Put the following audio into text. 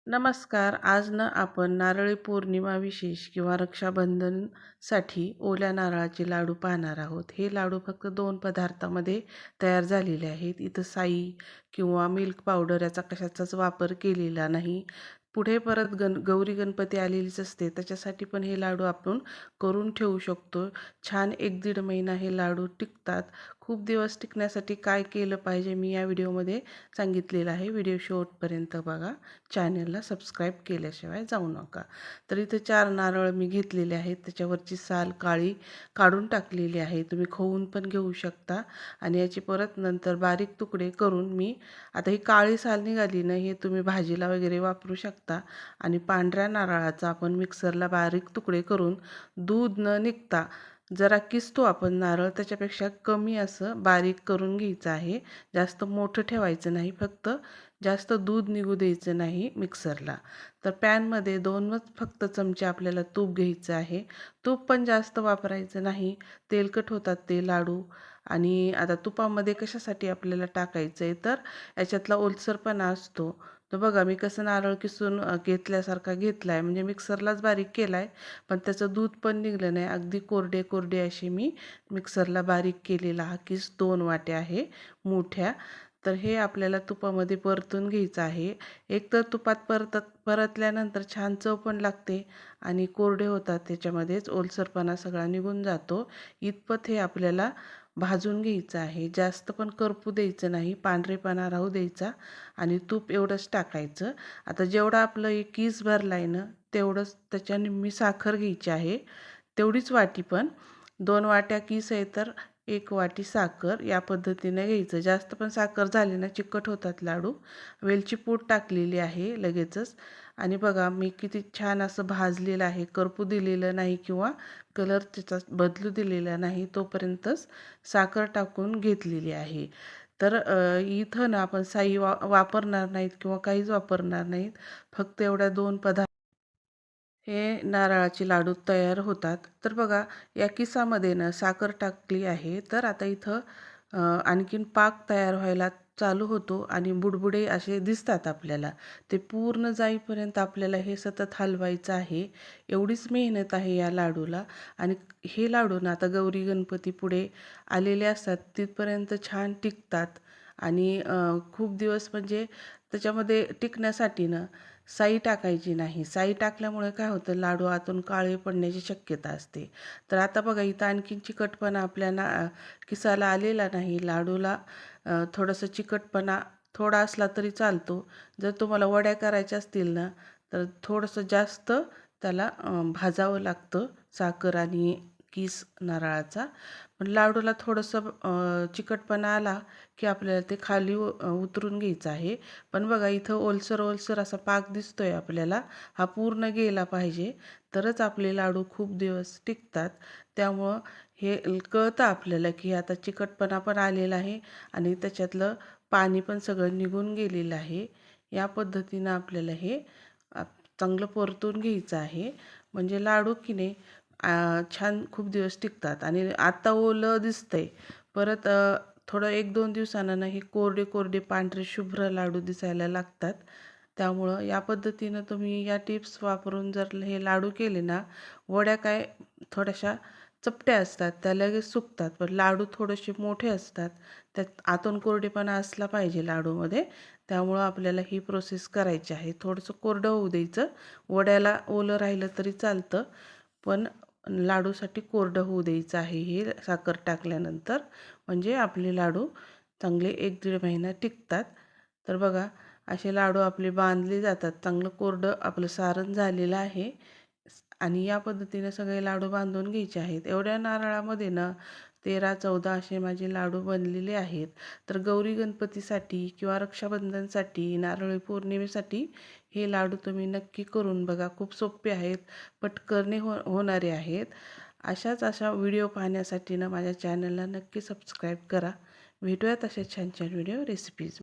नमस्कार. आज ना आपण नारळी पौर्णिमा विशेष किंवा रक्षाबंधनसाठी ओल्या नारळाचे लाडू पाहणार आहोत. हे लाडू फक्त 2 पदार्थामध्ये तयार झालेले आहेत. इथं साई किंवा मिल्क पावडर याचा कशाचाच वापर केलेला नाही. पुढे परत गौरी गणपती आलेलीच असते, त्याच्यासाठी पण हे लाडू आपण करून ठेवू शकतो. छान 1-1.5 महिना हे लाडू टिकतात. खूप दिवस टिकण्यासाठी काय केलं पाहिजे मी या व्हिडिओमध्ये सांगितलेलं आहे. व्हिडिओ शेवटपर्यंत बघा. चॅनलला सबस्क्राईब केल्याशिवाय जाऊ नका. तर इथे 4 नारळ मी घेतलेले आहेत. त्याच्यावरची साल काळी काढून टाकलेली आहे. तुम्ही खवून पण घेऊ शकता आणि याची परत नंतर बारीक तुकडे करून मी आता ही काळी साल निघाली ना, हे तुम्ही भाजीला वगैरे वापरू शकता. आणि पांढऱ्या नारळाचा आपण मिक्सरला बारीक तुकडे करून दूध न निघता जरा किसतो आपण नारळ, त्याच्यापेक्षा कमी असं बारीक करून घ्यायचं आहे. जास्त मोठं ठेवायचं नाही, फक्त जास्त दूध निघू द्यायचं नाही मिक्सरला. तर पॅनमध्ये 2च फक्त चमचे आपल्याला तूप घ्यायचं आहे. तूप पण जास्त वापरायचं नाही, तेलकट होतात ते लाडू. आणि आता तुपामध्ये कशासाठी आपल्याला टाकायचं आहे, तर याच्यातला ओलसरपणा असतो. तर बघा मी कसं नारळ किसून घेतल्यासारखा घेतला आहे, म्हणजे मिक्सरलाच बारीक केला आहे, पण त्याचं दूध पण निघलं नाही. अगदी कोरडे कोरडे असे मी मिक्सरला बारीक केलेला हा किस 2 वाट्या आहे मोठ्या. तर हे आपल्याला तुपामध्ये परतून घ्यायचं आहे. एक तर तुपात परतल्यानंतर छान चव पण लागते आणि कोरडे होतात, त्याच्यामध्येच ओलसरपणा सगळा निघून जातो. इतपत हे आपल्याला भाजून घ्यायचं आहे. जास्त पण करपू द्यायचं नाही, पांढरेपणा राहू द्यायचा आणि तूप एवढंच टाकायचं. आता जेवढा आपलं एक किस भरला आहे ना, तेवढंच त्याच्या निम्मी साखर घ्यायची आहे. तेवढीच वाटी पण 2 वाट्या किस आहे तर 1 वाटी साखर या पद्धतीने घ्यायचं. जास्त पण साखर झाली ना चिकट होतात लाडू. वेलची पूड टाकलेली आहे लगेचच. आणि बघा मी किती छान असं भाजलेलं आहे, करपू दिलेलं नाही किंवा कलर त्याचा बदलू दिलेला नाही. तोपर्यंतच साखर टाकून घेतलेली आहे. तर इथं ना आपण साई वापरणार नाहीत किंवा काहीच वापरणार नाहीत. फक्त एवढ्या 2 पदार्थ हे नारळाचे लाडू तयार होतात. तर बघा या किसामध्ये ना साखर टाकली आहे. तर आता इथं आणखीन पाक तयार व्हायला चालू होतो आणि बुडबुडे असे दिसतात आपल्याला. ते पूर्ण जाईपर्यंत आपल्याला हे सतत हलवायचं आहे. एवढीच मेहनत आहे या लाडूला. आणि हे लाडू ना आता गौरी गणपती पुढे आलेले असतात, तिथपर्यंत छान टिकतात. आणि खूप दिवस म्हणजे त्याच्यामध्ये टिकण्यासाठी ना साई टाकायची नाही. साई टाकल्यामुळे काय होतं, लाडू आतून काळे पडण्याची शक्यता असते. तर आता बघा इथं आणखीन चिकटपणा आपल्याला किसाला आलेला नाही. लाडूला थोडंसं चिकटपणा थोडा असला तरी चालतो. जर तुम्हाला वड्या करायच्या असतील ना, तर थोडंसं जास्त त्याला भाजावं लागतं, साखर आणि किस नारळाचा. पण लाडूला थोडंसं चिकटपणा आला की आपल्याला ते खाली उतरून घ्यायचं आहे. पण बघा इथं ओलसर ओलसर असा पाक दिसतोय आपल्याला, हा पूर्ण गेला पाहिजे, तरच आपले लाडू खूप दिवस टिकतात. त्यामुळं हे कळतं आपल्याला की आता चिकटपणा पण आलेला आहे आणि त्याच्यातलं पाणी पण सगळं निघून गेलेलं आहे. या पद्धतीनं आपल्याला हे चांगलं परतून घ्यायचं आहे. म्हणजे लाडू की नाही छान खूप दिवस टिकतात. आणि आता ओलं दिसतंय, परत थोडं 1-2 दिवसानं हे कोरडे कोरडे पांढरे शुभ्र लाडू दिसायला लागतात. त्यामुळं या पद्धतीनं तुम्ही या टिप्स वापरून जर हे लाडू केले ना, वड्या काय थोड्याशा चपट्या असतात, त्या लगेच सुकतात. पण लाडू थोडेसे मोठे असतात, त्यात आतून कोरडेपणा असला पाहिजे लाडूमध्ये. त्यामुळं आपल्याला ही प्रोसेस करायची आहे. थोडंसं कोरडं होऊ द्यायचं. वड्याला ओलं राहिलं तरी चालतं, पण लाडूसाठी कोरडं होऊ द्यायचं आहे हे साखर टाकल्यानंतर. म्हणजे आपले लाडू चांगले 1-1.5 महिना टिकतात. तर बघा असे लाडू आपले बांधले जातात. चांगलं कोरडं आपलं सारण झालेलं आहे. आणि या पद्धतीने सगळे लाडू बांधून घ्यायचे आहेत. एवढ्या नारळामध्ये ना 13-14 असे माझे लाडू बनलेले आहेत. तर गौरी गणपतीसाठी किंवा रक्षाबंधनसाठी, नारळी पौर्णिमेसाठी हे लाडू तुम्ही नक्की करून बघा. खूप सोपे आहेत, पटकन होणारे आहेत. अशा व्हिडिओ पाहण्यासाठी ना माझ्या चॅनलला नक्की सबस्क्राईब करा. भेटूयात अशा छान छान व्हिडिओ रेसिपीज.